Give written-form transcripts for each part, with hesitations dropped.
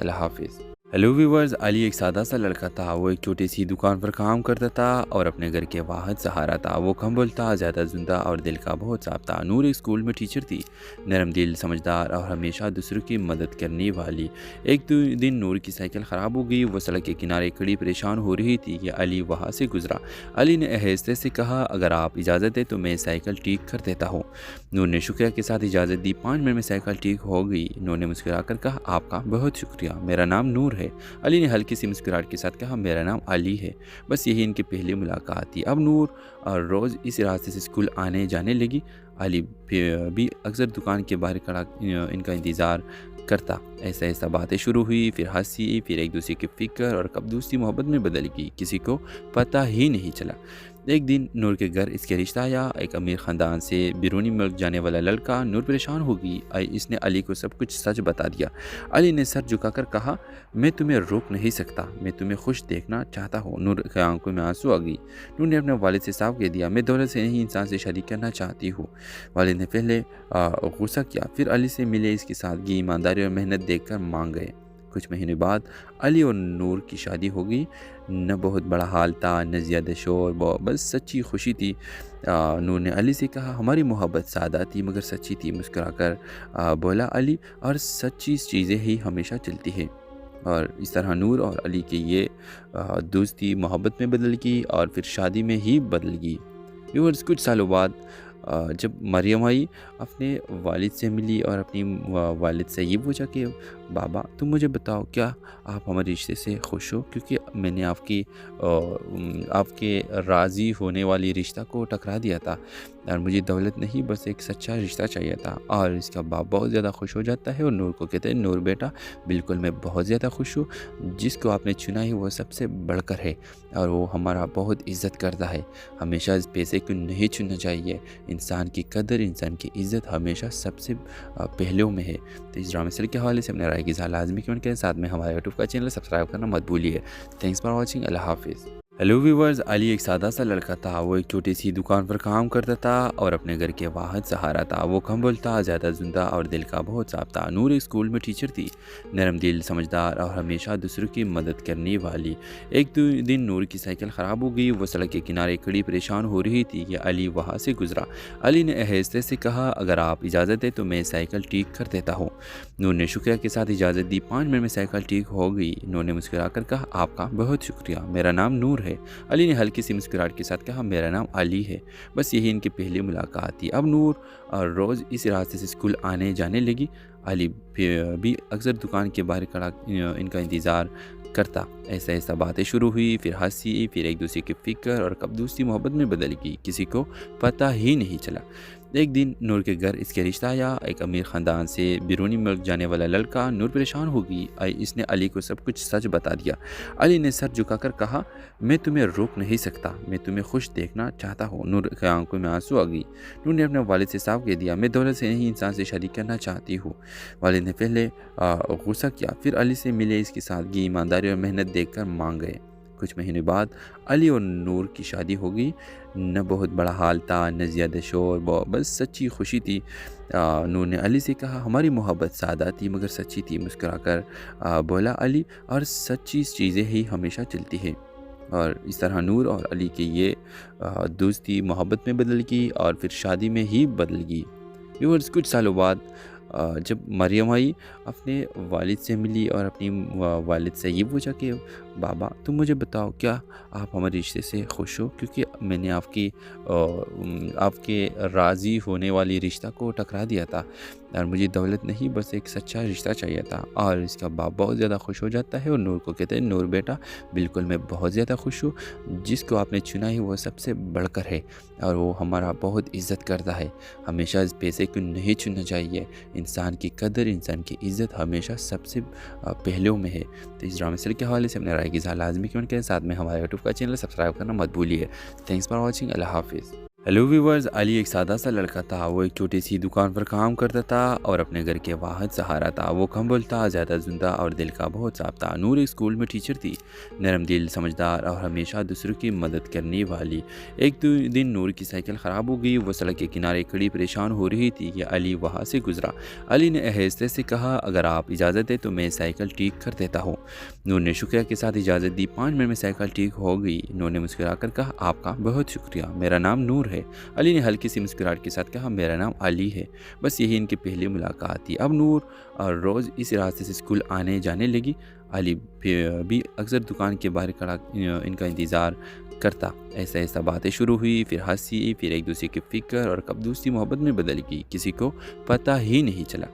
اللہ حافظ۔ Hello viewers, علی ایک سادہ سا لڑکا تھا۔ وہ ایک چھوٹی سی دکان پر کام کرتا تھا اور اپنے گھر کے واحد سہارا تھا۔ وہ کم بولتا، زیادہ زندہ اور دل کا بہت صاف تھا۔ نور ایک اسکول میں ٹیچر تھی، نرم دل، سمجھدار اور ہمیشہ دوسروں کی مدد کرنے والی۔ ایک دن نور کی سائیکل خراب ہو گئی۔ وہ سڑک کے کنارے کھڑی پریشان ہو رہی تھی کہ علی وہاں سے گزرا۔ علی نے آہستہ سے کہا، اگر آپ اجازت دیں تو میں سائیکل ٹھیک کر دیتا ہوں۔ نور نے شکریہ کے ساتھ اجازت دی۔ 5 منٹ میں سائیکل ٹھیک ہو گئی۔ نور نے مسکرا کر کہا، آپ کا بہت شکریہ، میرا نام نور ہے۔ علی نے ہلکی سی مسکراہٹ کے ساتھ کہا، میرا نام علی ہے۔ بس یہی ان کی پہلی ملاقات تھی۔ اب نور روز اس راستے سے اسکول آنے جانے لگی۔ علی بھی اکثر دکان کے باہر کھڑا ان کا انتظار کرتا۔ ایسا ایسا باتیں شروع ہوئی، پھر ہنسی، پھر ایک دوسرے کی فکر، اور کب دوستی محبت میں بدل گئی، کسی کو پتہ ہی نہیں چلا۔ ایک دن نور کے گھر اس کے رشتہ آیا، ایک امیر خاندان سے بیرونی ملک جانے والا لڑکا۔ نور پریشان ہو گئی۔ اس نے علی کو سب کچھ سچ بتا دیا۔ علی نے سر جھکا کر کہا، میں تمہیں روک نہیں سکتا، میں تمہیں خوش دیکھنا چاہتا ہوں۔ نور کی آنکھوں میں آنسو آ گئی۔ نور نے اپنے والد سے صاف کہہ دیا، میں دولت سے نہیں، انسان سے شادی کرنا چاہتی ہوں۔ والد نے پہلے غصہ کیا، پھر علی سے ملے، اس کی سادگی، ایمانداری اور محنت دیکھ کر مان گئے۔ کچھ مہینے بعد علی اور نور کی شادی ہو گئی۔ نہ بہت بڑا حال تھا، نہ زیادہ شور، بس سچی خوشی تھی۔ نور نے علی سے کہا، ہماری محبت سادہ تھی مگر سچی تھی۔ مسکرا کر بولا علی، اور سچی چیزیں ہی ہمیشہ چلتی ہیں۔ اور اس طرح نور اور علی کی یہ دوستی محبت میں بدل گئی اور پھر شادی میں ہی بدل گئی۔ ویورز، کچھ سالوں بعد جب مریم آئی، اپنے والد سے ملی اور اپنی والد سے یہ پوچھا کہ بابا، تم مجھے بتاؤ، کیا آپ ہمارے رشتے سے خوش ہو؟ کیونکہ میں نے آپ کے راضی ہونے والی رشتہ کو ٹکرا دیا تھا، اور مجھے دولت نہیں، بس ایک سچا رشتہ چاہیے تھا۔ اور اس کا باپ بہت زیادہ خوش ہو جاتا ہے اور نور کو کہتے ہیں، نور بیٹا، بالکل میں بہت زیادہ خوش ہوں۔ جس کو آپ نے چنا ہے وہ سب سے بڑھ کر ہے، اور وہ ہمارا بہت عزت کرتا ہے۔ ہمیشہ اس پیسے کو نہیں چننا چاہیے۔ انسان کی قدر، انسان کی عزت ہمیشہ سب سے پہلوں میں ہے۔ تو اس ڈرامے کے حوالے سے اپنے رائے کی اظہار لازمی کمنٹ کریں، ساتھ میں ہمارے یوٹیوب کا چینل سبسکرائب کرنا مت بھولیے۔ Thanks for watching. اللہ حافظ۔ ہیلو ویورز، علی ایک سادہ سا لڑکا تھا۔ وہ ایک چھوٹی سی دکان پر کام کرتا تھا اور اپنے گھر کے واحد سہارا تھا۔ وہ کم بولتا، زیادہ زندہ اور دل کا بہت صاف تھا۔ نور ایک اسکول میں ٹیچر تھی، نرم دل، سمجھدار اور ہمیشہ دوسروں کی مدد کرنے والی۔ ایک دن نور کی سائیکل خراب ہو گئی۔ وہ سڑک کے کنارے کھڑی پریشان ہو رہی تھی کہ علی وہاں سے گزرا۔ علی نے آہستہ سے کہا، اگر آپ اجازت دیں تو میں سائیکل ٹھیک کر دیتا ہوں۔ نور نے شکریہ کے ساتھ اجازت دی۔ 5 منٹ میں سائیکل ٹھیک ہو گئی۔ نور نے مسکرا کر کہا، آپ کا بہت شکریہ، میرا نام نور ہے۔ علی نے ہلکی سی مسکراہٹ کے ساتھ کہا، میرا نام علی ہے۔ بس یہی ان کی پہلی ملاقات تھی۔ اب نور روز اس راستے سے اسکول آنے جانے لگی۔ علی بھی اکثر دکان کے باہر کھڑا ان کا انتظار کرتا۔ ایسا ایسا باتیں شروع ہوئی، پھر ہنسی، پھر ایک دوسرے کی فکر، اور کب دوستی محبت میں بدل گئی، کسی کو پتہ ہی نہیں چلا۔ ایک دن نور کے گھر اس کے رشتہ آیا، ایک امیر خاندان سے بیرونی ملک جانے والا لڑکا۔ نور پریشان ہو گئی۔ اس نے علی کو سب کچھ سچ بتا دیا۔ علی نے سر جھکا کر کہا، میں تمہیں روک نہیں سکتا، میں تمہیں خوش دیکھنا چاہتا ہوں۔ نور کی آنکھوں میں آنسو آ گئی۔ نور نے اپنے والد سے صاف کہہ دیا، میں دولت سے نہیں، انسان سے شادی کرنا چاہتی ہوں۔ والد نے پہلے غصہ کیا، پھر علی سے ملے، اس کی سادگی، ایمانداری اور محنت دیکھ کر مان گئے۔ کچھ مہینے بعد علی اور نور کی شادی ہو گئی۔ نہ بہت بڑا حال تھا، نہ زیادہ شور، بس سچی خوشی تھی۔ نور نے علی سے کہا، ہماری محبت سادہ تھی مگر سچی تھی۔ مسکرا کر بولا علی، اور سچی چیزیں ہی ہمیشہ چلتی ہیں۔ اور اس طرح نور اور علی کی یہ دوستی محبت میں بدل گئی اور پھر شادی میں ہی بدل گئی۔ ویورز، کچھ سالوں بعد جب مریم آئی، اپنے والد سے ملی اور اپنی والد سے یہ پوچھا کہ بابا، تم مجھے بتاؤ، کیا آپ ہمارے رشتے سے خوش ہو؟ کیونکہ میں نے آپ کے راضی ہونے والی رشتہ کو ٹکرا دیا تھا، اور مجھے دولت نہیں، بس ایک سچا رشتہ چاہیے تھا۔ اور اس کا باپ بہت زیادہ خوش ہو جاتا ہے اور نور کو کہتے ہیں، نور بیٹا، بالکل میں بہت زیادہ خوش ہوں۔ جس کو آپ نے چنا ہے وہ سب سے بڑھ کر ہے، اور وہ ہمارا بہت عزت کرتا ہے۔ ہمیشہ اس پیسے کو نہیں چننا چاہیے۔ انسان کی قدر، انسان کی عزت ہمیشہ سب سے پہلوں میں ہے۔ تو اس ڈرامے کے حوالے سے اپنے رائے کی اظہار لازمی کمنٹ کریں، ساتھ میں ہمارے یوٹیوب کا چینل سبسکرائب کرنا مت بھولیے۔ Thanks for watching. اللہ حافظ۔ हेलो व्यूवर्स, अली एक सादा सा लड़का था। वो एक छोटी सी दुकान पर काम करता था और अपने घर के वाहिद सहारा था। वो कम बोलता, ज़्यादा सुनता और दिल का बहुत साफ था। नूर एक स्कूल में टीचर थी, नरम दिल, समझदार और हमेशा दूसरों की मदद करने वाली। दिन नूर की साइकिल ख़राब हो गई। वो सड़क के किनारे खड़ी परेशान हो रही थी कि अली वहाँ से गुजरा। अली ने आहिस्ते से कहा, अगर आप इजाज़त दें तो मैं साइकिल ठीक कर देता हूँ। नूर ने शुक्रिया के साथ इजाज़त दी। 5 मिनट में साइकिल ठीक हो गई। नूर ने मुस्कुराकर कहा, आपका बहुत शुक्रिया, मेरा नाम नूर है। अली ने हल्की सी मुस्कुराहट के साथ कहा, मेरा नाम अली है। बस यही इनकी पहली मुलाकात थी। अब नूर रोज़ इस रास्ते से स्कूल आने जाने लगी। अली भी अक्सर दुकान के बाहर खड़ा इनका इंतज़ार करता। ऐसा ऐसा बातें शुरू हुई, फिर हंसी, फिर एक दूसरे की फिक्र, और कब दोस्ती मोहब्बत में बदल गई, किसी को पता ही नहीं चला।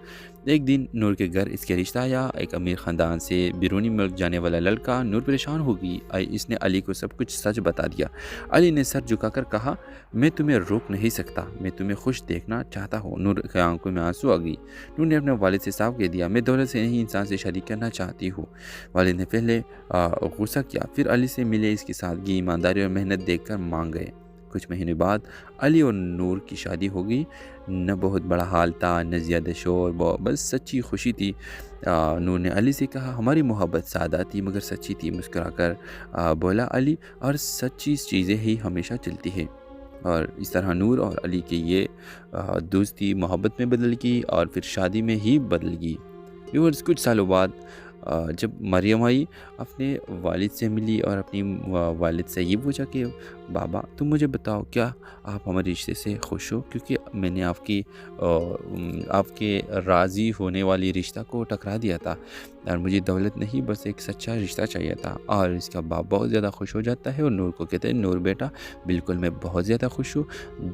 एक दिन नूर के घर इसके रिश्ता आया। एक अमीर ख़ानदान से बैरूनी मुल्क जाने वाला लड़का। नूर परेशान हो गई। इसने अली को सब कुछ सच बता दिया। अली ने सर झुकाकर कहा, मैं तुम्हें रोक नहीं सकता, मैं तुम्हें खुश देखना चाहता हूँ। नूर की आंखों में आंसू आ गई। नूर ने अपने वालिद से साफ कह दिया, मैं दौलत से नहीं, इंसान से शादी करना चाहती हूँ। वालिद ने पहले गुस्सा किया, फिर अली से मिले, इसकी सादगी, ईमानदारी और मेहनत देखकर मान गए। कुछ महीने बाद अली और नूर की शादी हो गई। न बहुत बड़ा हाल था, न ज़्यादा शोर, बस सच्ची खुशी थी। नूर ने अली से कहा, हमारी मोहब्बत सादा थी मगर सच्ची थी। मुस्कुराकर बोला अली, और सच्ची चीज़ें ही हमेशा चलती है। और इस तरह नूर और अली की ये दोस्ती मोहब्बत में बदल गई और फिर शादी में ही बदल गई। व्यूअर्स, कुछ सालों बाद जब मरियम आई, अपने वालिद से मिली और अपनी वालिद से ये पूछा कि बाबा, तुम मुझे बताओ, क्या आप हमारे रिश्ते से खुश हो? क्योंकि मैंने आपके राज़ी होने वाली रिश्ता को टकरा दिया था और मुझे दौलत नहीं, बस एक सच्चा रिश्ता चाहिए था। और इसका बाप बहुत ज़्यादा खुश हो जाता है और नूर को कहते हैं, नूर बेटा, बिल्कुल मैं बहुत ज़्यादा खुश हूँ।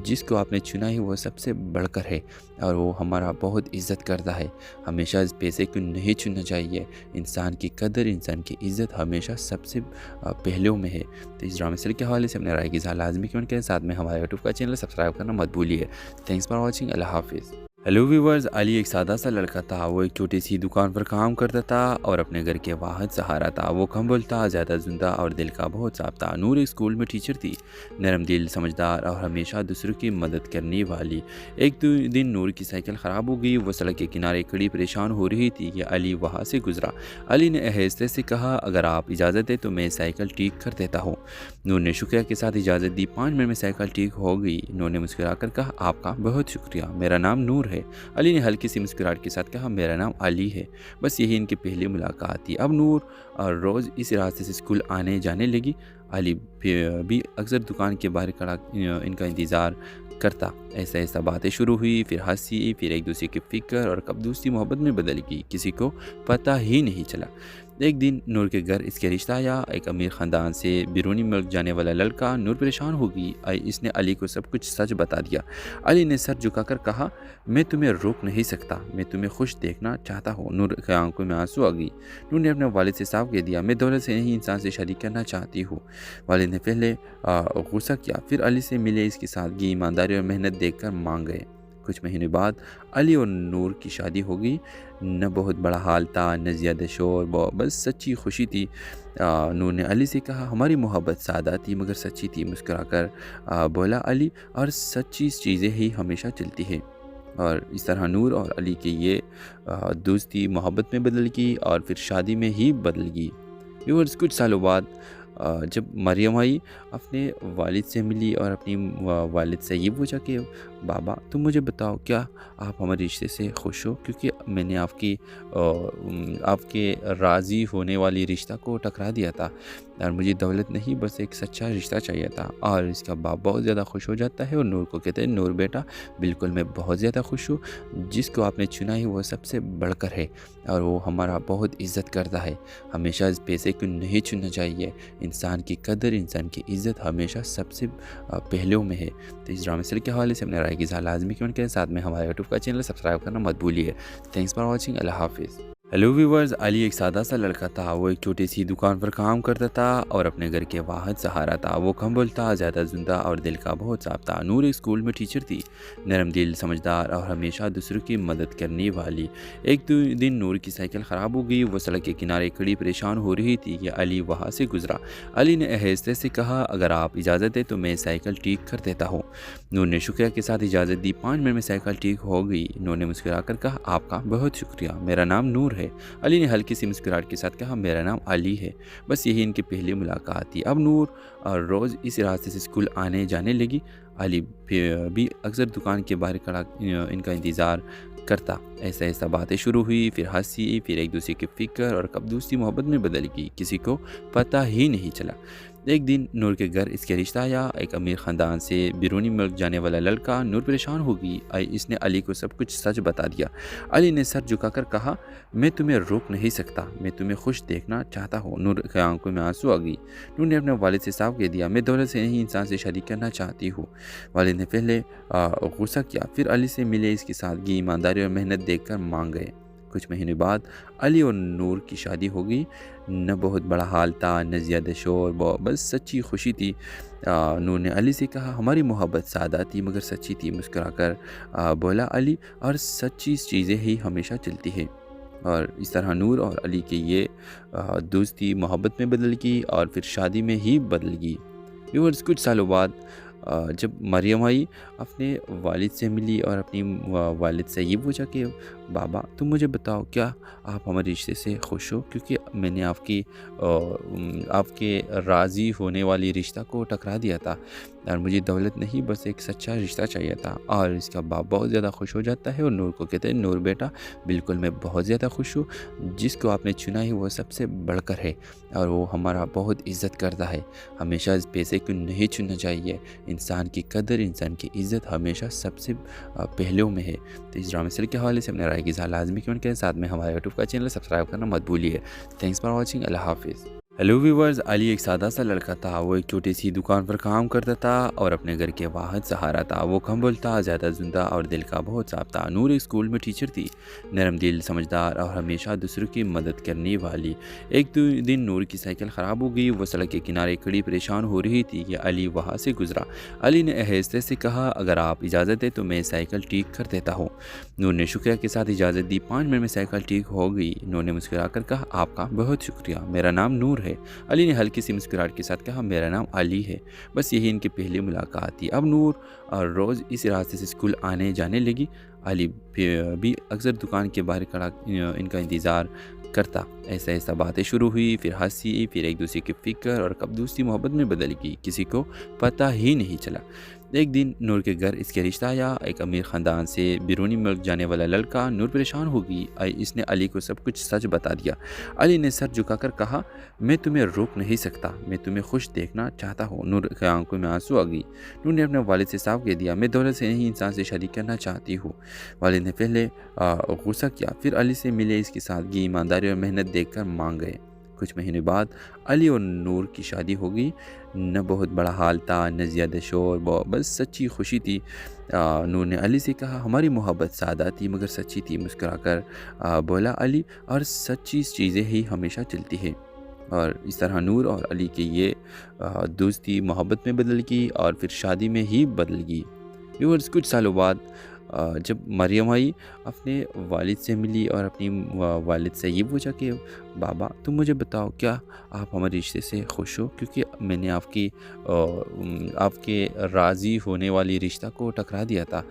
जिसको आपने चुना है वो सबसे बढ़कर है और वो हमारा बहुत इज़्ज़त करता है। हमेशा इस पैसे को नहीं चुनना चाहिए। इंसान की कदर, इंसान की इज़्ज़त हमेशा सबसे पहलू में है। तो इस ड्रामे सीरियल के हवाले से अपने राय की इज़हार लाजमी कमेंट करें। साथ में हमारे यूट्यूब का चैनल सब्सक्राइब करना मत भूलिए। Thanks for watching. अल्लाह हाफिज़। हेलो व्यूवर्स, अली एक सादा सा लड़का था। वो एक छोटी सी दुकान पर काम करता था और अपने घर के वाहिद सहारा था। वो कम बोलता, ज़्यादा सुनता और दिल का बहुत साफ था। नूर एक स्कूल में टीचर थी, नरम दिल, समझदार और हमेशा दूसरों की मदद करने वाली। दिन नूर की साइकिल ख़राब हो गई। वो सड़क के किनारे खड़ी परेशान हो रही थी कि अली वहाँ से गुजरा। अली ने आहिस्ते से कहा, अगर आप इजाज़त दें तो मैं साइकिल ठीक कर देता हूँ। नूर ने शुक्रिया के साथ इजाज़त दी। 5 मिनट में साइकिल ठीक हो गई। नूर ने मुस्कुराकर कहा, आपका बहुत शुक्रिया, मेरा नाम नूर है। अली ने हल्की सी मुस्कुराहट के साथ कहा, मेरा नाम अली है। बस यही इनकी पहली मुलाकात थी। अब नूर रोज़ इस रास्ते से स्कूल आने जाने लगी। अली भी अक्सर दुकान के बाहर खड़ा इनका इंतज़ार करता। ऐसा ऐसा बातें शुरू हुई, फिर हंसी, फिर एक दूसरे की फिक्र, और कब दोस्ती मोहब्बत में बदल गई, किसी को पता ही नहीं चला। एक दिन नूर के घर इसके रिश्ता आया। एक अमीर ख़ानदान से बैरूनी मुल्क जाने वाला लड़का। नूर परेशान हो गई। इसने अली को सब कुछ सच बता दिया। अली ने सर झुकाकर कहा, मैं तुम्हें रोक नहीं सकता, मैं तुम्हें खुश देखना चाहता हूँ। नूर की आंखों में आंसू आ गई। नूर ने अपने वालिद से साफ कह दिया, मैं दौलत से नहीं, इंसान से शादी करना चाहती हूँ। वालिद ने पहले गुस्सा किया, फिर अली से मिले, इसकी सादगी, ईमानदारी और मेहनत देखकर मान गए। कुछ महीने बाद अली और नूर की शादी हो गई। न बहुत बड़ा हाल था, न ज़्यादा शोर, बस सच्ची खुशी थी। नूर ने अली से कहा, हमारी मोहब्बत सादा थी मगर सच्ची थी। मुस्कुराकर बोला अली, और सच्ची चीज़ें ही हमेशा चलती है। और इस तरह नूर और अली की ये दोस्ती मोहब्बत में बदल गई और फिर शादी में ही बदल गई। व्यूअर्स, कुछ सालों बाद जब मरियम आई, अपने वालिद से मिली और अपनी वालिद से ये पूछा कि बाबा, तुम मुझे बताओ, क्या आप हमारे रिश्ते से खुश हो? क्योंकि मैंने आपके राज़ी होने वाली रिश्ता को टकरा दिया था और मुझे दौलत नहीं, बस एक सच्चा रिश्ता चाहिए था। और इसका बाप बहुत ज़्यादा खुश हो जाता है और नूर को कहते हैं, नूर बेटा, बिल्कुल मैं बहुत ज़्यादा खुश हूँ। जिसको आपने चुना है वो सबसे बढ़कर है और वो हमारा बहुत इज़्ज़त करता है। हमेशा इस पैसे को नहीं चुनना चाहिए। इंसान की कदर, इंसान की इज़्ज़त हमेशा सबसे पहलू में है। तो इस ड्रामे सीरियल के हवाले से अपने राय की इज़हार लाजमी कमेंट करें। साथ में हमारे यूट्यूब का चैनल सब्सक्राइब करना मत भूलिए। Thanks for watching. अल्लाह हाफिज़। हेलो व्यूवर्स, अली एक सादा सा लड़का था। वो एक छोटी सी दुकान पर काम करता था और अपने घर के वाहिद सहारा था। वो कम बोलता, ज़्यादा सुनता और दिल का बहुत साफ था। नूर एक स्कूल में टीचर थी, नरम दिल, समझदार और हमेशा दूसरों की मदद करने वाली। एक दिन नूर की साइकिल ख़राब हो गई। वो सड़क के किनारे खड़ी परेशान हो रही थी कि अली वहाँ से गुजरा। अली ने आहिस्ते से कहा, अगर आप इजाज़त दें तो मैं साइकिल ठीक कर देता हूँ। नूर ने शुक्रिया के साथ इजाज़त दी। 5 मिनट में साइकिल ठीक हो गई। नूर ने मुस्कुराकर कहा, आपका बहुत शुक्रिया, मेरा नाम नूर है। अली ने हल्की सी मुस्कुराहट के साथ कहा, मेरा नाम अली है। बस यही इनकी पहली मुलाकात थी। अब नूर रोज़ इस रास्ते से स्कूल आने जाने लगी। अली भी अक्सर दुकान के बाहर खड़ा इनका इंतज़ार करता। ऐसा ऐसा बातें शुरू हुई, फिर हंसी, फिर एक दूसरे की फिक्र और कब दोस्ती मोहब्बत में बदल गई, किसी को पता ही नहीं चला। एक दिन नूर के घर इसके रिश्ता आया। एक अमीर ख़ानदान से बैरूनी मुल्क जाने वाला लड़का। नूर परेशान हो गई। इसने अली को सब कुछ सच बता दिया। अली ने सर झुकाकर कहा, मैं तुम्हें रोक नहीं सकता, मैं तुम्हें खुश देखना चाहता हूँ। नूर की आंखों में आंसू आ गई। नूर ने अपने वालिद से साफ कह दिया, मैं दौलत से नहीं, इंसान से शादी करना चाहती हूँ। वालिद ने पहले गुस्सा किया, फिर अली से मिले। इसकी सादगी, ईमानदारी और मेहनत देखकर मान गए। कुछ महीने बाद अली और नूर की शादी हो गई। न बहुत बड़ा हाल था, न ज़्यादा शोर, बस सच्ची खुशी थी। नूर ने अली से कहा, हमारी मोहब्बत सादा थी मगर सच्ची थी। मुस्कुराकर बोला अली, और सच्ची चीज़ें ही हमेशा चलती है। और इस तरह नूर और अली की ये दोस्ती मोहब्बत में बदल गई और फिर शादी में ही बदल गई। व्यूअर्स, कुछ सालों बाद जब मरियम आई, अपने वालिद से मिली और अपनी वालिद से ये पूछा कि बाबा, तुम मुझे बताओ, क्या आप हमारे रिश्ते से खुश हो? क्योंकि मैंने आपके राज़ी होने वाली रिश्ता को टकरा दिया था और मुझे दौलत नहीं, बस एक सच्चा रिश्ता चाहिए था। और इसका बाप बहुत ज़्यादा खुश हो जाता है और नूर को कहते हैं, नूर बेटा, बिल्कुल मैं बहुत ज़्यादा खुश हूँ। जिसको आपने चुना है वो सबसे बढ़कर है और वो हमारा बहुत इज़्ज़त करता है। हमेशा इस पैसे को नहीं चुनना चाहिए। इंसान की कदर, इंसान की इज़्ज़त हमेशा सबसे पहलू में है। तो इस ड्रामा सीरियल के हवाले से अपने राय की इज़हार लाजमी कमेंट करें। साथ में हमारे यूट्यूब का चैनल सब्सक्राइब करना मत भूलिए। Thanks for watching. अल्लाह हाफिज़। हेलो व्यूवर्स, अली एक सादा सा लड़का था। वो एक छोटी सी दुकान पर काम करता था और अपने घर के वाहिद सहारा था। वो कम बोलता, ज़्यादा सुनता और दिल का बहुत साफ था। नूर एक स्कूल में टीचर थी, नरम दिल, समझदार और हमेशा दूसरों की मदद करने वाली। एक दिन नूर की साइकिल ख़राब हो गई। वो सड़क के किनारे खड़ी परेशान हो रही थी कि अली वहाँ से गुजरा। अली ने आहिस्ते से कहा, अगर आप इजाज़त दें तो मैं साइकिल ठीक कर देता हूँ। नूर ने शुक्रिया के साथ इजाज़त दी। 5 मिनट में साइकिल ठीक हो गई। नूर ने मुस्कुराकर कहा, आपका बहुत शुक्रिया, मेरा नाम नूर है। अली ने हल्की सी मुस्कुराहट के साथ कहा, मेरा नाम अली है। बस यही इनकी पहली मुलाकात थी। अब नूर रोज़ इस रास्ते से स्कूल आने जाने लगी। अली भी अक्सर दुकान के बाहर खड़ा इनका इंतज़ार करता। ऐसा ऐसा बातें शुरू हुई, फिर हंसी, फिर एक दूसरे की फिक्र और कब दोस्ती मोहब्बत में बदल गई, किसी को पता ही नहीं चला। एक दिन नूर के घर इसके रिश्ता आया। एक अमीर ख़ानदान से बैरूनी मुल्क जाने वाला लड़का। नूर परेशान हो गई। इसने अली को सब कुछ सच बता दिया। अली ने सर झुकाकर कहा, मैं तुम्हें रोक नहीं सकता, मैं तुम्हें खुश देखना चाहता हूँ। नूर की आंखों में आंसू आ गई। नूर ने अपने वालिद से साफ कह दिया, मैं दौलत से नहीं, इंसान से शादी करना चाहती हूँ। वालिद ने पहले गुस्सा किया, फिर अली से मिले। इसकी सादगी, ईमानदारी और मेहनत देखकर मान गए। कुछ महीने बाद अली और नूर की शादी हो गई। न बहुत बड़ा हाल था, न ज़्यादा शोर, बस सच्ची खुशी थी। नूर ने अली से कहा, हमारी मोहब्बत सादा थी मगर सच्ची थी। मुस्कुराकर बोला अली, और सच्ची चीज़ें ही हमेशा चलती है। और इस तरह नूर और अली की ये दोस्ती मोहब्बत में बदल गई और फिर शादी में ही बदल गई। व्यूअर्स, कुछ सालों बाद जब मरियम आई, अपने वालिद से मिली और अपनी वालिद से ये पूछा कि बाबा, तुम मुझे बताओ, क्या आप हमारे रिश्ते से खुश हो? क्योंकि मैंने आपके राज़ी होने वाली रिश्ता को टकरा दिया था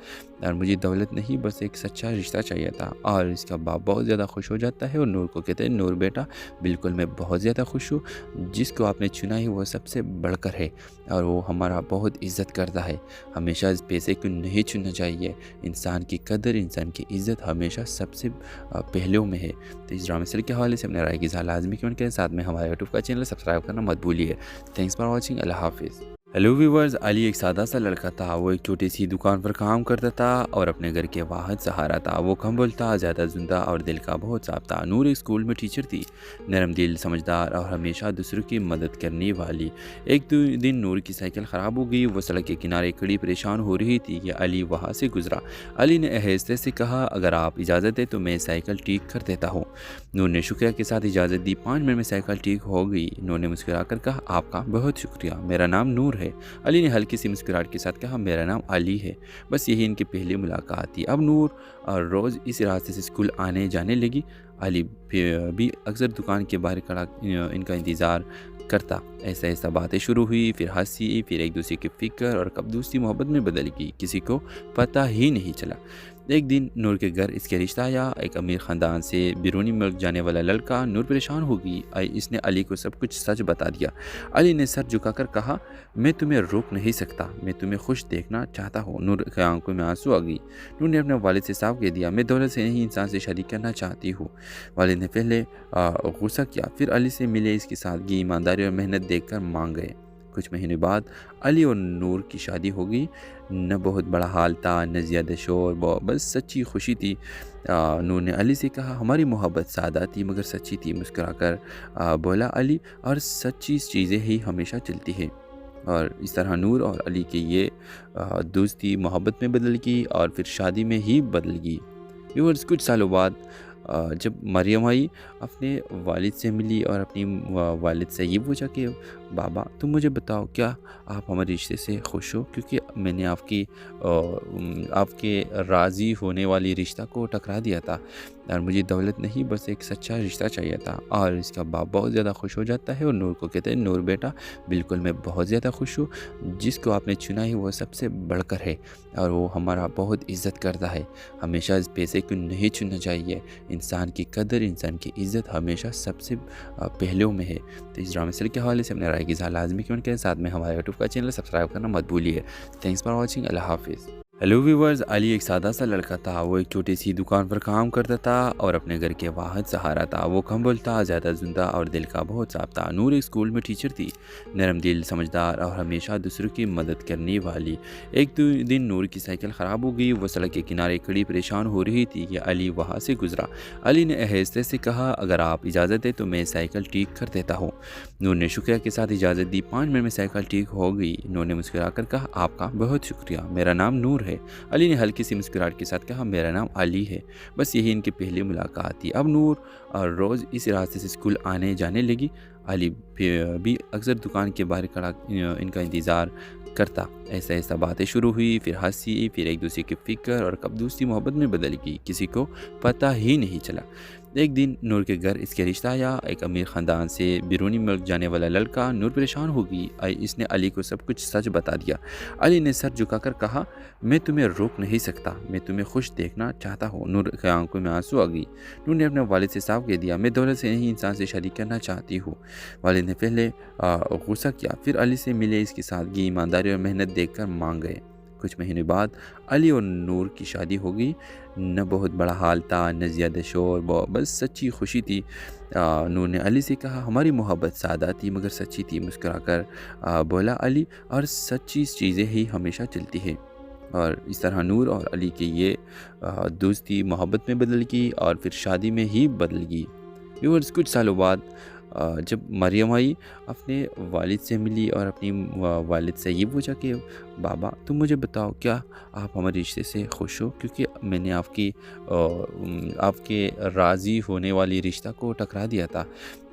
और मुझे दौलत नहीं, बस एक सच्चा रिश्ता चाहिए था। और इसका बाप बहुत ज़्यादा खुश हो जाता है और नूर को कहते हैं, नूर बेटा, बिल्कुल मैं बहुत ज़्यादा खुश हूँ। जिसको आपने चुना है वो सबसे बढ़कर है और वो हमारा बहुत इज़्ज़त करता है। हमेशा इस पैसे को नहीं चुनना चाहिए। इंसान की कदर, इंसान की इज़्ज़त हमेशा सबसे पहलू में है। तो इस ड्रामा सीरियल के हवाले से अपने राय की इज़हार लाजमी कमेंट करें। साथ में हमारे यूट्यूब का चैनल सब्सक्राइब करना मत भूलिए। Thanks for watching. अल्लाह हाफिज़। हेलो व्यूवर्स, अली एक सादा सा लड़का था। वो एक छोटी सी दुकान पर काम करता था और अपने घर के वाहिद सहारा था। वो कम बोलता, ज़्यादा जिंदा और दिल का बहुत साफ था। नूर एक स्कूल में टीचर थी, नरम दिल, समझदार और हमेशा दूसरों की मदद करने वाली। दिन नूर की साइकिल ख़राब हो गई। वो सड़क के किनारे खड़ी परेशान हो रही थी कि अली वहाँ से गुजरा। अली ने आहिस्ते से कहा, अगर आप इजाज़त दें तो मैं साइकिल ठीक कर देता हूँ। नूर ने शुक्रिया के साथ इजाज़त दी। 5 मिनट में साइकिल ठीक हो गई। नूर ने मुस्कुरा कर कहा, आपका बहुत शुक्रिया, मेरा नाम नूर है। अली ने हल्की सी मुस्कुराहट के साथ कहा, मेरा नाम अली है। बस यही इनकी पहली मुलाकात थी। अब नूर रोज़ इस रास्ते से स्कूल आने जाने लगी। अली भी अक्सर दुकान के बाहर खड़ा इनका इंतज़ार करता। ऐसा ऐसा बातें शुरू हुई, फिर हंसी, फिर एक दूसरे की फिक्र, और कब दोस्ती मोहब्बत में बदल गई, किसी को पता ही नहीं चला। एक दिन नूर के घर इसके रिश्ता आया। एक अमीर ख़ानदान से बैरूनी मुल्क जाने वाला लड़का। नूर परेशान हो गई। इसने अली को सब कुछ सच बता दिया। अली ने सर झुकाकर कहा, मैं तुम्हें रोक नहीं सकता, मैं तुम्हें खुश देखना चाहता हूँ। नूर की आंखों में आंसू आ गई। नूर ने अपने वालिद से साफ कह दिया, मैं दौलत से नहीं, इंसान से शादी करना चाहती हूँ। वालिद ने पहले गुस्सा किया, फिर अली से मिले, इसकी सादगी, ईमानदारी और मेहनत देखकर मान गए। कुछ महीने बाद अली और नूर की शादी हो गई। न बहुत बड़ा हाल था, न ज़्यादा शोर, बस सच्ची खुशी थी। नूर ने अली से कहा, हमारी मोहब्बत सादा थी मगर सच्ची थी। मुस्कुराकर बोला अली, और सच्ची चीज़ें ही हमेशा चलती है। और इस तरह नूर और अली की ये दोस्ती मोहब्बत में बदल गई और फिर शादी में ही बदल गई। व्यूअर्स, कुछ सालों बाद जब मरियम आई, अपने वालिद से मिली और अपनी वालिद से ये पूछा कि बाबा, तुम मुझे बताओ, क्या आप हमारे रिश्ते से खुश हो? क्योंकि मैंने आपके राज़ी होने वाली रिश्ता को टकरा दिया था और मुझे दौलत नहीं, बस एक सच्चा रिश्ता चाहिए था। और इसका बाप बहुत ज़्यादा खुश हो जाता है और नूर को कहते हैं, नूर बेटा, बिल्कुल मैं बहुत ज़्यादा खुश हूँ। जिसको आपने चुना है वो सबसे बढ़कर है और वो हमारा बहुत इज़्ज़त करता है। हमेशा इस पैसे को नहीं चुनना चाहिए। इंसान की कदर, इंसान की इज़्ज़त हमेशा सबसे पहले में है। तो इस ड्रामा सीरियल के हवाले से अपने राय की इज़हार लाजमी कमेंट करें। साथ में हमारे यूट्यूब का चैनल सब्सक्राइब करना मत भूलिए। Thanks for watching. अल्लाह हाफिज़। हेलो व्यूवर्स, अली एक सादा सा लड़का था। वो एक छोटी सी दुकान पर काम करता था और अपने घर के वाहिद सहारा था। वो कम बोलता, ज़्यादा जिंदा और दिल का बहुत साफ था। नूर एक स्कूल में टीचर थी, नरम दिल, समझदार और हमेशा दूसरों की मदद करने वाली। दिन नूर की साइकिल ख़राब हो गई। वो सड़क के किनारे खड़ी परेशान हो रही थी कि अली वहाँ से गुजरा। अली ने आहिस्ते से कहा, अगर आप इजाज़त दें तो मैं साइकिल ठीक कर देता हूँ। नूर ने शुक्रिया के साथ इजाज़त दी। 5 मिनट में साइकिल ठीक हो गई। नूर ने मुस्कुरा कर कहा, आपका बहुत शुक्रिया, मेरा नाम नूर है। अली ने हल्की सी मुस्कुराहट के साथ कहा, मेरा नाम अली है। बस यही इनकी पहली मुलाकात थी। अब नूर रोज़ इस रास्ते से स्कूल आने जाने लगी। अली भी अक्सर दुकान के बाहर खड़ा इनका इंतज़ार करता। ऐसा ऐसा बातें शुरू हुई, फिर हंसी, फिर एक दूसरे की फिक्र, और कब दोस्ती मोहब्बत में बदल गई, किसी को पता ही नहीं चला। एक दिन नूर के घर इसके रिश्ता आया। एक अमीर ख़ानदान से बैरूनी मुल्क जाने वाला लड़का। नूर परेशान हो गई। इसने अली को सब कुछ सच बता दिया। अली ने सर झुकाकर कहा, मैं तुम्हें रोक नहीं सकता, मैं तुम्हें खुश देखना चाहता हूँ। नूर की आंखों में आंसू आ गई। नूर ने अपने वालिद से साफ कह दिया, मैं दौलत से नहीं, इंसान से शादी करना चाहती हूँ। वालिद ने पहले गुस्सा किया, फिर अली से मिले, इसकी सादगी, ईमानदारी और मेहनत देखकर मान गए। कुछ महीने बाद अली और नूर की शादी हो गई। न बहुत बड़ा हाल था, न ज़्यादा शोर, बस सच्ची खुशी थी। नूर ने अली से कहा, हमारी मोहब्बत सादा थी मगर सच्ची थी। मुस्कुराकर बोला अली, और सच्ची चीज़ें ही हमेशा चलती है। और इस तरह नूर और अली की ये दोस्ती मोहब्बत में बदल गई और फिर शादी में ही बदल गई। व्यूअर्स, कुछ सालों बाद जब मरियम आई, अपने वालिद से मिली और अपनी वालिद से ये पूछा कि बाबा, तुम मुझे बताओ, क्या आप हमारे रिश्ते से खुश हो? क्योंकि मैंने आपके राज़ी होने वाली रिश्ता को टकरा दिया था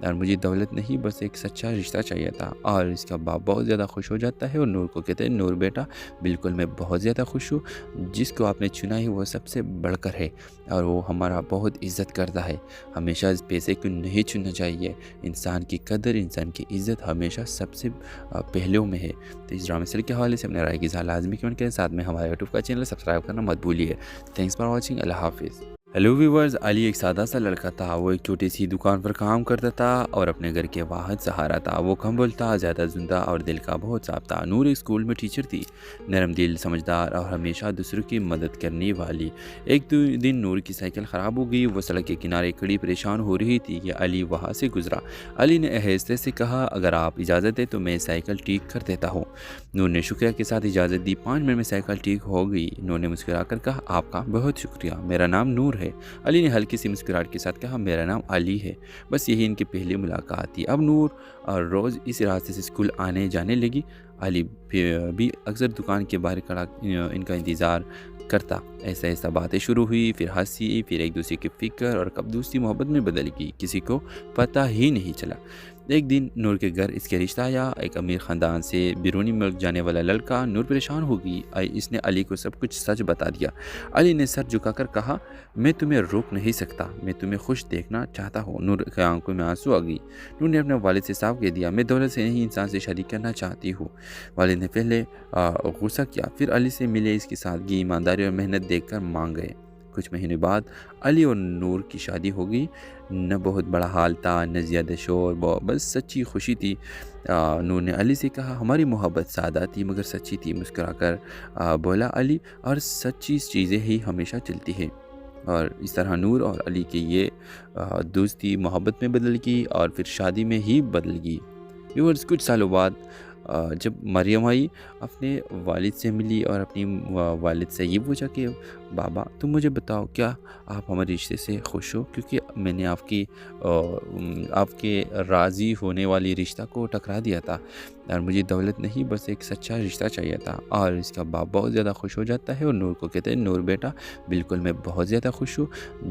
और मुझे दौलत नहीं, बस एक सच्चा रिश्ता चाहिए था। और इसका बाप बहुत ज़्यादा खुश हो जाता है और नूर को कहते हैं, नूर बेटा, बिल्कुल मैं बहुत ज़्यादा खुश हूँ। जिसको आपने चुना है वो सबसे बढ़कर है और वो हमारा बहुत इज़्ज़त करता है। हमेशा इस पैसे को नहीं चुनना चाहिए। इंसान की कदर, इंसान की इज़्ज़त हमेशा सबसे पहले में है। तो इस ड्रामा सीरियल के हवाले से अपने राय की इज़हार लाजमी कमेंट करें। साथ में हमारे यूट्यूब का चैनल सब्सक्राइब करना मत भूलिए। Thanks for watching. अल्लाह हाफिज़। हेलो व्यूवर्स, अली एक सादा सा लड़का था। वो एक छोटी सी दुकान पर काम करता था और अपने घर के वाहिद सहारा था। वो कम बोलता, ज़्यादा सुनता और दिल का बहुत साफ था। नूर एक स्कूल में टीचर थी, नरम दिल, समझदार और हमेशा दूसरों की मदद करने वाली। एक दिन नूर की साइकिल ख़राब हो गई। वो सड़क के किनारे खड़ी परेशान हो रही थी कि अली वहाँ से गुजरा। अली ने आहिस्ते से कहा, अगर आप इजाज़त दें तो मैं साइकिल ठीक कर देता हूँ। नूर ने शुक्रिया के साथ इजाज़त दी। 5 मिनट में साइकिल ठीक हो गई। नूर ने मुस्कुराकर कहा, आपका बहुत शुक्रिया, मेरा नाम नूर है। अली ने हल्की सी मुस्कुराहट के साथ कहा, मेरा नाम अली है। बस यही इनकी पहली मुलाकात थी। अब नूर रोज़ इस रास्ते से स्कूल आने जाने लगी। अली भी अक्सर दुकान के बाहर खड़ा इनका इंतज़ार करता। ऐसा ऐसा बातें शुरू हुई, फिर हंसी, फिर एक दूसरे की फिक्र, और कब दोस्ती मोहब्बत में बदल गई, किसी को पता ही नहीं चला। एक दिन नूर के घर इसके रिश्ता आया। एक अमीर ख़ानदान से बैरूनी मुल्क जाने वाला लड़का। नूर परेशान हो गई। इसने अली को सब कुछ सच बता दिया। अली ने सर झुकाकर कहा, मैं तुम्हें रोक नहीं सकता, मैं तुम्हें खुश देखना चाहता हूँ। नूर की आंखों में आंसू आ गई। नूर ने अपने वालिद से साफ कह दिया, मैं दौलत से नहीं, इंसान से शादी करना चाहती हूँ। वालिद ने पहले गुस्सा किया, फिर अली से मिले, इसकी सादगी, ईमानदारी और मेहनत देखकर मान गए। कुछ महीने बाद अली और नूर की शादी हो गई। न बहुत बड़ा हाल था, न ज़्यादा शोर, बस सच्ची खुशी थी। नूर ने अली से कहा, हमारी मोहब्बत सादा थी मगर सच्ची थी। मुस्कुराकर बोला अली, और सच्ची चीज़ें ही हमेशा चलती है। और इस तरह नूर और अली की ये दोस्ती मोहब्बत में बदल गई और फिर शादी में ही बदल गई। व्यूअर्स, कुछ सालों बाद जब मरियम आई, अपने वालिद से मिली और अपनी वालिद से ये पूछा कि बाबा, तुम मुझे बताओ, क्या आप हमारे रिश्ते से खुश हो? क्योंकि मैंने आपके राज़ी होने वाली रिश्ता को टकरा दिया था और मुझे दौलत नहीं, बस एक सच्चा रिश्ता चाहिए था। और इसका बाप बहुत ज़्यादा खुश हो जाता है और नूर को कहते हैं, नूर बेटा, बिल्कुल मैं बहुत ज़्यादा खुश हूँ।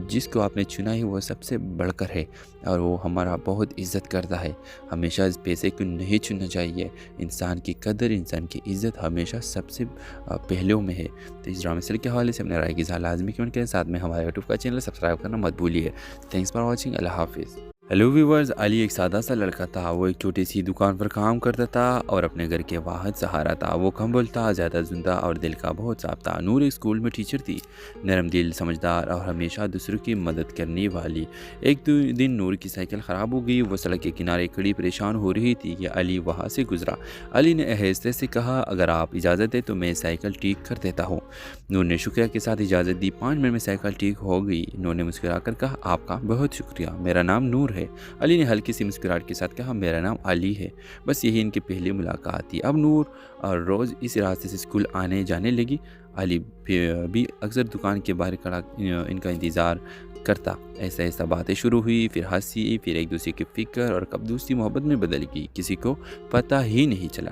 जिसको आपने चुना है वो सबसे बढ़कर है और वो हमारा बहुत इज़्ज़त करता है। हमेशा इस पैसे को नहीं चुनना चाहिए। इंसान की कदर, इंसान की इज़्ज़त हमेशा सबसे पहलू में है। तो इस ड्रामे सीरियल के हवाले से अपने राय की इज़हार लाजमी कमेंट करें। साथ में हमारे यूट्यूब का चैनल सब्सक्राइब करना मत भूलिए। Thanks for watching. अल्लाह हाफिज़। हेलो व्यूवर्स, अली एक सादा सा लड़का था। वो एक छोटी सी दुकान पर काम करता था और अपने घर के वाहिद सहारा था। वो कम बोलता, ज़्यादा सुनता और दिल का बहुत साफ था। नूर एक स्कूल में टीचर थी, नरम दिल, समझदार और हमेशा दूसरों की मदद करने वाली। एक दिन नूर की साइकिल ख़राब हो गई। वो सड़क के किनारे खड़ी परेशान हो रही थी कि अली वहाँ से गुजरा। अली ने आहिस्ते से कहा, अगर आप इजाज़त दें तो मैं साइकिल ठीक कर देता हूँ। नूर ने शुक्रिया के साथ इजाज़त दी। 5 मिनट में साइकिल ठीक हो गई। नूर ने मुस्कुराकर कहा, आपका बहुत शुक्रिया, मेरा नाम नूर है। अली ने हल्की सी मुस्कुराहट के साथ कहा, मेरा नाम अली है। बस यही इनकी पहली मुलाकात थी। अब नूर रोज़ इस रास्ते से स्कूल आने जाने लगी। अली भी अक्सर दुकान के बाहर खड़ा इनका इंतज़ार करता। ऐसा ऐसा बातें शुरू हुई, फिर हंसी, फिर एक दूसरे की फिक्र, और कब दोस्ती मोहब्बत में बदल गई, किसी को पता ही नहीं चला।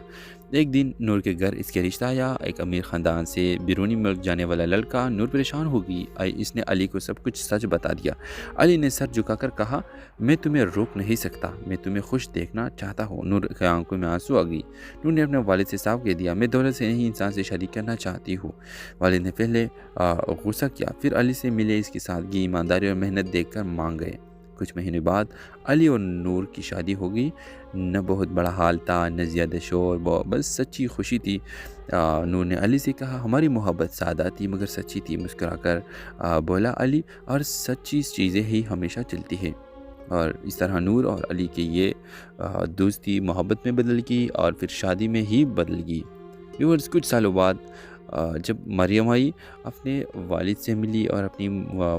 एक दिन नूर के घर इसके रिश्ता आया। एक अमीर ख़ानदान से बैरूनी मुल्क जाने वाला लड़का। नूर परेशान हो गई। इसने अली को सब कुछ सच बता दिया। अली ने सर झुकाकर कहा, मैं तुम्हें रोक नहीं सकता, मैं तुम्हें खुश देखना चाहता हूँ। नूर की आंखों में आंसू आ गई। नूर ने अपने वालिद से साफ कह दिया, मैं दौलत से नहीं, इंसान से शादी करना चाहती हूँ। वालिद ने पहले गुस्सा किया, फिर अली से मिले, इसकी सादगी, ईमानदारी और मेहनत देखकर मान गए। कुछ महीने बाद अली और नूर की शादी हो गई। न बहुत बड़ा हाल था, न ज़्यादा शोर, बस सच्ची खुशी थी। नूर ने अली से कहा, हमारी मोहब्बत सादा थी मगर सच्ची थी। मुस्कुराकर बोला अली, और सच्ची चीज़ें ही हमेशा चलती है। और इस तरह नूर और अली की ये दोस्ती मोहब्बत में बदल गई और फिर शादी में ही बदल गई। व्यूअर्स, कुछ सालों बाद जब मरियम आई, अपने वालिद से मिली और अपनी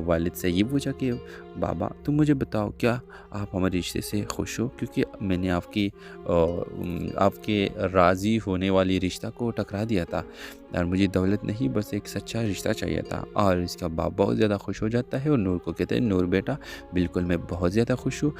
वालिद से ये पूछा कि बाबा, तुम मुझे बताओ, क्या आप हमारे रिश्ते से खुश हो? क्योंकि मैंने आपके राज़ी होने वाली रिश्ता को टकरा दिया था और मुझे दौलत नहीं, बस एक सच्चा रिश्ता चाहिए था। और इसका बाप बहुत ज़्यादा खुश हो जाता है और नूर को कहते हैं, नूर बेटा, बिल्कुल मैं बहुत ज़्यादा खुश हूँ।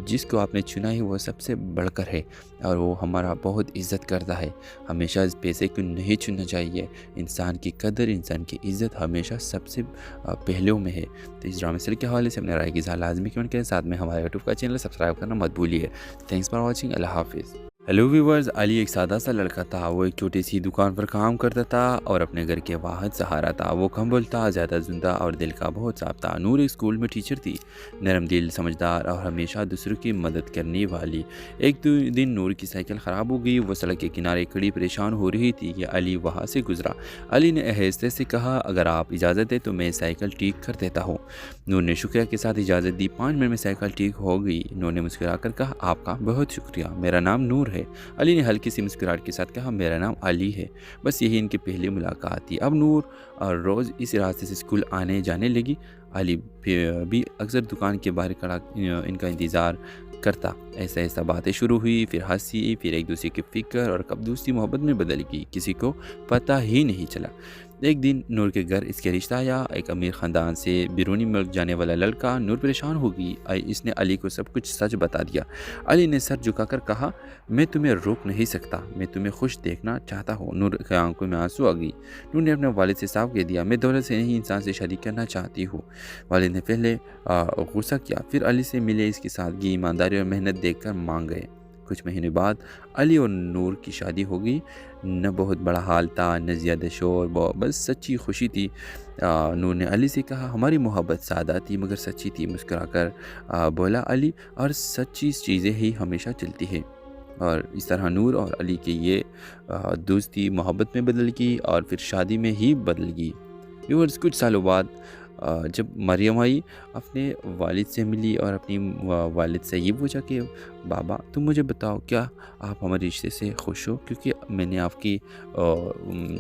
जिसको आपने चुना है वो सबसे बढ़कर है और वो हमारा बहुत इज़्ज़त करता है। हमेशा इस पैसे को नहीं चुनना चाहिए। इंसान की कदर, इंसान की इज़्ज़त हमेशा सबसे पहलू में है। तो इस ड्रामे सीरियल के हवाले से अपने राय की इज़हार लाजमी कमेंट करें। साथ में हमारे यूट्यूब का चैनल सब्सक्राइब करना मत भूलिए। Thanks for watching. अल्लाह हाफिज़। हेलो व्यूवर्स, अली एक सादा सा लड़का था। वो एक छोटी सी दुकान पर काम करता था और अपने घर के वाहिद सहारा था। वो कम बोलता, ज़्यादा सुनता और दिल का बहुत साफ था। नूर एक स्कूल में टीचर थी, नरम दिल, समझदार और हमेशा दूसरों की मदद करने वाली। एक दिन नूर की साइकिल ख़राब हो गई। वो सड़क के किनारे खड़ी परेशान हो रही थी कि अली वहाँ से गुजरा। अली ने आहिस्ते से कहा, अगर आप इजाज़त दें तो मैं साइकिल ठीक कर देता हूँ। नूर ने शुक्रिया के साथ इजाज़त दी। 5 मिनट में साइकिल ठीक हो गई। नूर ने मुस्कुराकर कहा, आपका बहुत शुक्रिया, मेरा नाम नूर है। अली ने हल्की सी मुस्कुराहट के साथ कहा, मेरा नाम अली है। बस यही इनकी पहली मुलाकात थी। अब नूर रोज़ इस रास्ते से स्कूल आने जाने लगी। अली भी अक्सर दुकान के बाहर खड़ा इनका इंतज़ार करता। ऐसा ऐसा बातें शुरू हुई, फिर हंसी, फिर एक दूसरे की फिक्र और कब दोस्ती मोहब्बत में बदल गई, किसी को पता ही नहीं चला। एक दिन नूर के घर इसके रिश्ता आया। एक अमीर ख़ानदान से बैरूनी मुल्क जाने वाला लड़का। नूर परेशान हो गई। इसने अली को सब कुछ सच बता दिया। अली ने सर झुकाकर कहा, मैं तुम्हें रोक नहीं सकता, मैं तुम्हें खुश देखना चाहता हूँ। नूर की आंखों में आंसू आ गई। नूर ने अपने वालिद से साफ कह दिया, मैं दौलत से नहीं, इंसान से शादी करना चाहती हूँ। वालिद ने पहले गुस्सा किया, फिर अली से मिले। इसकी सादगी, ईमानदारी और मेहनत देखकर मान गए। कुछ महीने बाद अली और नूर की शादी हो गई। न बहुत बड़ा हाल था, न ज़्यादा शोर, बस सच्ची खुशी थी। नूर ने अली से कहा, हमारी मोहब्बत सादा थी मगर सच्ची थी। मुस्कुराकर बोला अली, और सच्ची चीज़ें ही हमेशा चलती है। और इस तरह नूर और अली की ये दोस्ती मोहब्बत में बदल गई और फिर शादी में ही बदल गई। व्यूअर्स, कुछ सालों बाद जब मरियम आई, अपने वालिद से मिली और अपनी वालिद से ये पूछा कि बाबा, तुम मुझे बताओ, क्या आप हमारे रिश्ते से खुश हो? क्योंकि मैंने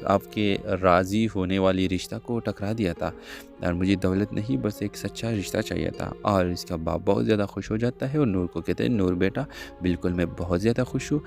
आपके राज़ी होने वाली रिश्ता को टकरा दिया था और मुझे दौलत नहीं, बस एक सच्चा रिश्ता चाहिए था। और इसका बाप बहुत ज़्यादा खुश हो जाता है और नूर को कहते हैं, नूर बेटा, बिल्कुल मैं बहुत ज़्यादा खुश हूँ।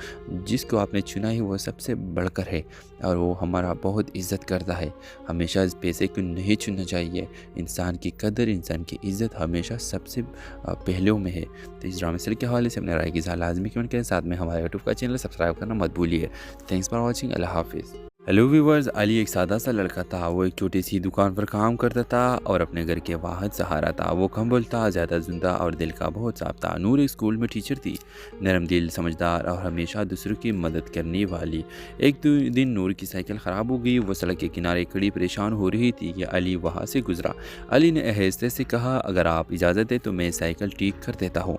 जिसको आपने चुना है वो सबसे बढ़कर है और वो हमारा बहुत इज़्ज़त करता है। हमेशा इस पैसे को नहीं चुनना चाहिए। इंसान की कदर, इंसान की इज़्ज़त हमेशा सबसे पहलू में है। तो इस ड्रामा सीरियल के हवाले से अपने राय की इज़हार लाजमी कमेंट करें। साथ में हमारे यूट्यूब का चैनल सब्सक्राइब करना मत भूलिए। Thanks for watching. अल्लाह हाफिज़। हेलो व्यूवर्स, अली एक सादा सा लड़का था। वो एक छोटी सी दुकान पर काम करता था और अपने घर के वाहिद सहारा था। वो कम बोलता, ज़्यादा सुनता और दिल का बहुत साफ था। नूर एक स्कूल में टीचर थी, नरम दिल, समझदार और हमेशा दूसरों की मदद करने वाली। एक दिन नूर की साइकिल ख़राब हो गई। वो सड़क के किनारे खड़ी परेशान हो रही थी कि अली वहाँ से गुजरा। अली ने आहिस्ते से कहा, अगर आप इजाज़त दें तो मैं साइकिल ठीक कर देता हूँ।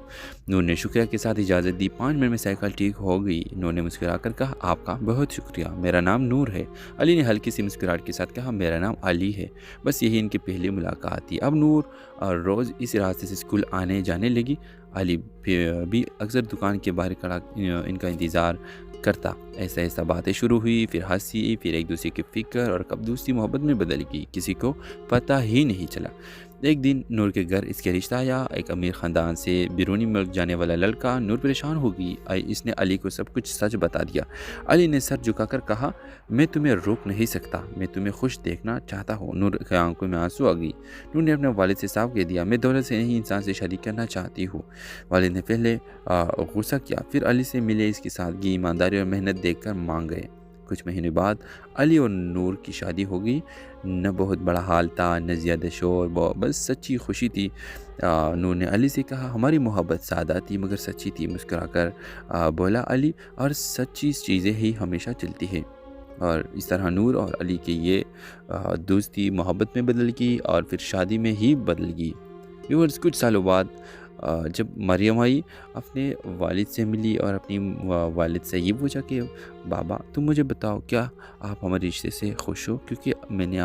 नूर ने शुक्रिया के साथ इजाज़त दी। 5 मिनट में साइकिल ठीक हो गई। नूर ने मुस्कुराकर कहा, आपका बहुत शुक्रिया, मेरा नाम नूर है। अली ने हल्की सी मुस्कुराहट के साथ कहा, मेरा नाम अली है। बस यही इनकी पहली मुलाकात थी। अब नूर रोज़ इस रास्ते से स्कूल आने जाने लगी। अली भी अक्सर दुकान के बाहर खड़ा इनका इंतज़ार करता। ऐसा ऐसा बातें शुरू हुई, फिर हंसी, फिर एक दूसरे की फिक्र और कब दोस्ती मोहब्बत में बदल गई, किसी को पता ही नहीं चला। एक दिन नूर के घर इसके रिश्ता आया। एक अमीर ख़ानदान से बैरूनी मुल्क जाने वाला लड़का। नूर परेशान हो गई। इसने अली को सब कुछ सच बता दिया। अली ने सर झुकाकर कहा, मैं तुम्हें रोक नहीं सकता, मैं तुम्हें खुश देखना चाहता हूँ। नूर की आंखों में आंसू आ गई। नूर ने अपने वालिद से साफ कह दिया, मैं दौलत से नहीं, इंसान से शादी करना चाहती हूँ। वालिद ने पहले गुस्सा किया, फिर अली से मिले। इसकी सादगी, ईमानदारी और मेहनत देखकर मान गए। कुछ महीने बाद अली और नूर की शादी हो गई। न बहुत बड़ा हाल था, न ज़्यादा शोर, बस सच्ची खुशी थी। नूर ने अली से कहा, हमारी मोहब्बत सादा थी मगर सच्ची थी। मुस्कुराकर बोला अली, और सच्ची चीज़ें ही हमेशा चलती है। और इस तरह नूर और अली की ये दोस्ती मोहब्बत में बदल गई और फिर शादी में ही बदल गई। व्यूअर्स, कुछ सालों बाद जब मरियम आई, अपने वालिद से मिली और अपनी वालिद से ये पूछा कि बाबा, तुम मुझे बताओ, क्या आप हमारे रिश्ते से खुश हो? क्योंकि मैंने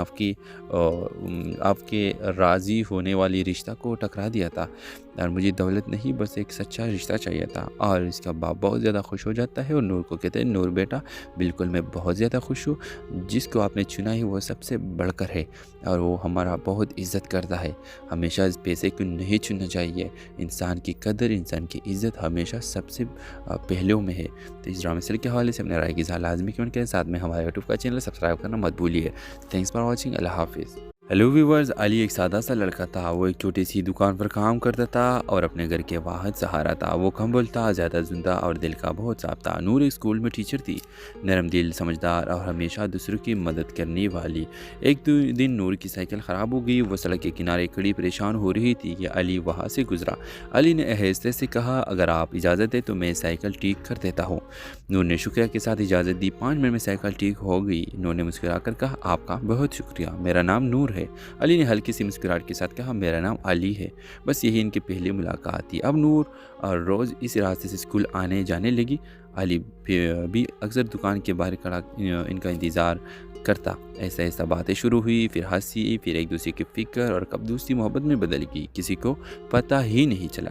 आपके राज़ी होने वाली रिश्ता को टकरा दिया था और मुझे दौलत नहीं, बस एक सच्चा रिश्ता चाहिए था। और इसका बाप बहुत ज़्यादा खुश हो जाता है और नूर को कहते हैं, नूर बेटा, बिल्कुल मैं बहुत ज़्यादा खुश हूँ। जिसको आपने चुना है वो सबसे बढ़कर है और वो हमारा बहुत इज़्ज़त करता है। हमेशा इस पैसे को नहीं चुनना चाहिए। इंसान की कदर, इंसान की इज़्ज़त हमेशा सबसे पहलू में है। तो इस ड्रामा सीरियल के हवाले से अपने राय की इज़हार लाजमी कमेंट करें। साथ में हमारे यूट्यूब का चैनल सब्सक्राइब करना मत भूलिए। Thanks for watching. अल्लाह हाफिज़। हेलो व्यूवर्स, अली एक सादा सा लड़का था। वो एक छोटी सी दुकान पर काम करता था और अपने घर के वाहिद सहारा था। वो कम बोलता, ज़्यादा सुनता और दिल का बहुत साफ था। नूर एक स्कूल में टीचर थी, नरम दिल, समझदार और हमेशा दूसरों की मदद करने वाली। एक दिन नूर की साइकिल ख़राब हो गई। वो सड़क के किनारे खड़ी परेशान हो रही थी कि अली वहाँ से गुजरा। अली ने आहिस्ते से कहा, अगर आप इजाज़त दें तो मैं साइकिल ठीक कर देता हूँ। नूर ने शुक्रिया के साथ इजाज़त दी। 5 मिनट में साइकिल ठीक हो गई। नूर ने मुस्कुरा कर कहा, आपका बहुत शुक्रिया, मेरा नाम नूर है। अली ने हल्की सी मुस्कुराहट के साथ कहा, मेरा नाम अली है। बस यही इनकी पहली मुलाकात थी। अब नूर रोज़ इस रास्ते से स्कूल आने जाने लगी। अली भी अक्सर दुकान के बाहर खड़ा इनका इंतज़ार करता। ऐसा ऐसा बातें शुरू हुई, फिर हंसी, फिर एक दूसरे की फिक्र और कब दोस्ती मोहब्बत में बदल गई, किसी को पता ही नहीं चला।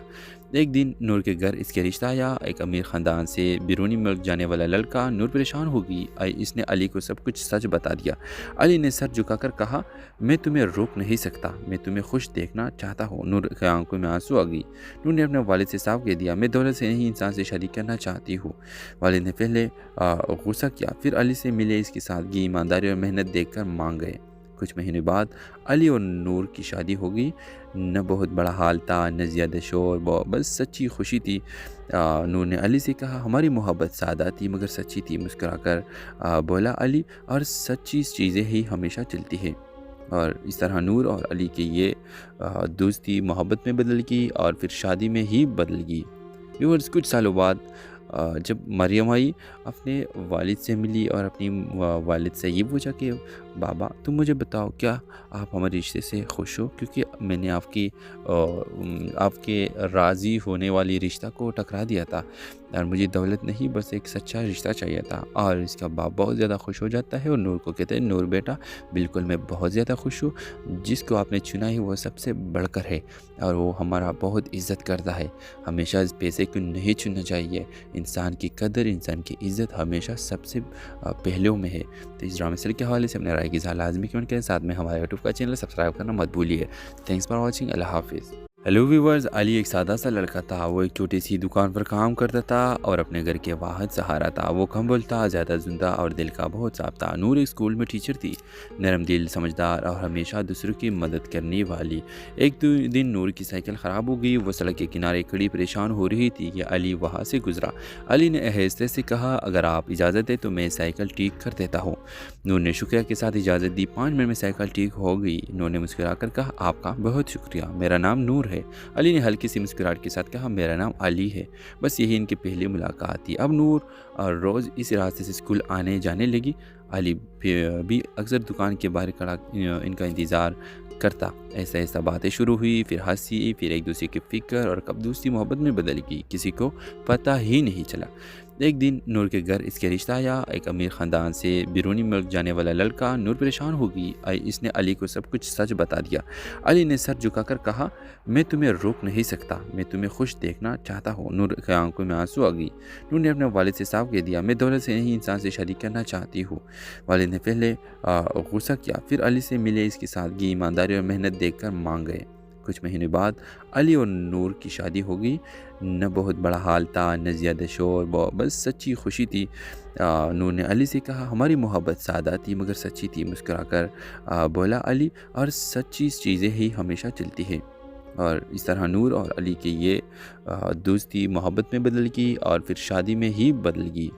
एक दिन नूर के घर इसके रिश्ता आया। एक अमीर ख़ानदान से बैरूनी मुल्क जाने वाला लड़का। नूर परेशान हो गई। इसने अली को सब कुछ सच बता दिया। अली ने सर झुकाकर कहा, मैं तुम्हें रोक नहीं सकता, मैं तुम्हें खुश देखना चाहता हूँ। नूर की आंखों में आंसू आ गई। नूर ने अपने वालिद से साफ कह दिया, मैं दौलत से नहीं, इंसान से शादी करना चाहती हूँ। वालिद ने पहले गुस्सा किया, फिर अली से मिले, इसकी सादगी, ईमानदारी और मेहनत देखकर मान गए। कुछ महीने बाद अली और नूर की शादी हो गई। न बहुत बड़ा हाल था, न ज़्यादा शोर, बस सच्ची खुशी थी। नूर ने अली से कहा, हमारी मोहब्बत सादा थी मगर सच्ची थी। मुस्कुराकर बोला अली, और सच्ची चीज़ें ही हमेशा चलती है। और इस तरह नूर और अली की ये दोस्ती मोहब्बत में बदल गई और फिर शादी में ही बदल गई। व्यूअर्स, कुछ सालों बाद जब मरियम आई, अपने वालिद से मिली और अपनी वालिद से ये पूछा कि बाबा, तुम मुझे बताओ, क्या आप हमारे रिश्ते से खुश हो? क्योंकि मैंने आपके राज़ी होने वाली रिश्ता को टकरा दिया था और मुझे दौलत नहीं, बस एक सच्चा रिश्ता चाहिए था। और इसका बाप बहुत ज़्यादा खुश हो जाता है और नूर को कहते हैं, नूर बेटा, बिल्कुल मैं बहुत ज़्यादा खुश हूँ। जिसको आपने चुना है वो सबसे बढ़कर है और वो हमारा बहुत इज़्ज़त करता है। हमेशा इस पैसे को नहीं चुनना चाहिए। इंसान की कदर, इंसान की इज़्ज़त हमेशा सबसे पहले में है। तो इस ड्रामा सीरियल के हवाले से अपने राय की इज़हार लाजमी कमेंट करें। साथ में हमारे यूट्यूब का चैनल सब्सक्राइब करना मत भूलिए। Thanks for watching. अल्लाह हाफिज़। हेलो व्यूवर्स, अली एक सादा सा लड़का था। वो एक छोटी सी दुकान पर काम करता था और अपने घर के वाहिद सहारा था। वो कम बोलता, ज़्यादा सुनता और दिल का बहुत साफ था। नूर एक स्कूल में टीचर थी, नरम दिल, समझदार और हमेशा दूसरों की मदद करने वाली। एक दिन नूर की साइकिल ख़राब हो गई। वो सड़क के किनारे खड़ी परेशान हो रही थी कि अली वहाँ से गुजरा। अली ने आहिस्ते से कहा, अगर आप इजाज़त दें तो मैं साइकिल ठीक कर देता हूँ। नूर ने शुक्रिया के साथ इजाज़त दी। 5 मिनट में साइकिल ठीक हो गई। नूर ने मुस्कुरा कर कहा, आपका बहुत शुक्रिया, मेरा नाम नूर है। अली ने हल्की सी मुस्कुराहट के साथ कहा, मेरा नाम अली है। बस यही इनकी पहली मुलाकात थी। अब नूर रोज़ इस रास्ते से स्कूल आने जाने लगी। अली भी अक्सर दुकान के बाहर खड़ा इनका इंतज़ार करता। ऐसा ऐसा बातें शुरू हुई, फिर हंसी, फिर एक दूसरे की फिक्र और कब दोस्ती मोहब्बत में बदल गई, किसी को पता ही नहीं चला। एक दिन नूर के घर इसके रिश्ता आया। एक अमीर ख़ानदान से बैरूनी मुल्क जाने वाला लड़का। नूर परेशान हो गई। इसने अली को सब कुछ सच बता दिया। अली ने सर झुकाकर कहा, मैं तुम्हें रोक नहीं सकता, मैं तुम्हें खुश देखना चाहता हूँ। नूर की आंखों में आंसू आ गई। नूर ने अपने वालिद से साफ कह दिया, मैं दौलत से नहीं, इंसान से शादी करना चाहती हूँ। वालिद ने पहले गुस्सा किया, फिर अली से मिले, इसकी सादगी, ईमानदारी और मेहनत देखकर मान गए। कुछ महीने बाद अली और नूर की शादी हो गई। न बहुत बड़ा हाल था, न ज़्यादा शोर, बस सच्ची खुशी थी। नूर ने अली से कहा, हमारी मोहब्बत सादा थी मगर सच्ची थी। मुस्कुराकर बोला अली, और सच्ची चीज़ें ही हमेशा चलती है। और इस तरह नूर और अली की ये दोस्ती मोहब्बत में बदल गई और फिर शादी में ही बदल गई।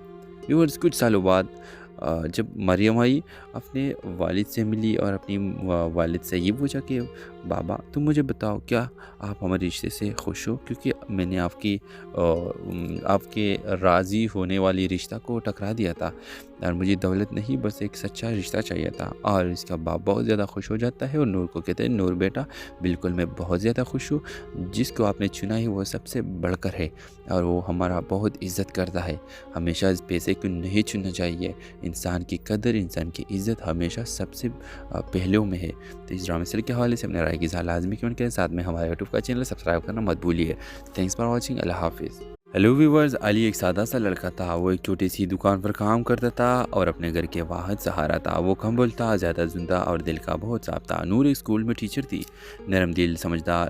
व्यूअर्स, कुछ सालों बाद जब मरियम आई, अपने वालिद से मिली और अपनी वालिद से ये पूछा कि बाबा, तुम मुझे बताओ, क्या आप हमारे रिश्ते से खुश हो? क्योंकि मैंने आपके राज़ी होने वाली रिश्ता को टकरा दिया था और मुझे दौलत नहीं, बस एक सच्चा रिश्ता चाहिए था। और इसका बाप बहुत ज़्यादा खुश हो जाता है और नूर को कहते हैं, नूर बेटा, बिल्कुल मैं बहुत ज़्यादा खुश हूँ। जिसको आपने चुना है वो सबसे बढ़कर है और वो हमारा बहुत इज़्ज़त करता है। हमेशा इस पैसे को नहीं चुनना चाहिए। इंसान की कदर, इंसान की इज़्ज़त हमेशा सबसे पहले में है। तो इस ड्रामा सीरियल के हवाले से अपने राय की इज़हार लाजमी कमेंट करें। साथ में हमारे यूट्यूब का चैनल सब्सक्राइब करना मत भूलिए। Thanks for watching. अल्लाह हाफिज़। हेलो व्यूवर्स, अली एक सादा सा लड़का था। वो एक छोटी सी दुकान पर काम करता था और अपने घर के वाहिद सहारा था। वो कम बोलता, ज़्यादा सुनता और दिल का बहुत साफ था। नूर एक स्कूल में टीचर थी, नरम दिल, समझदार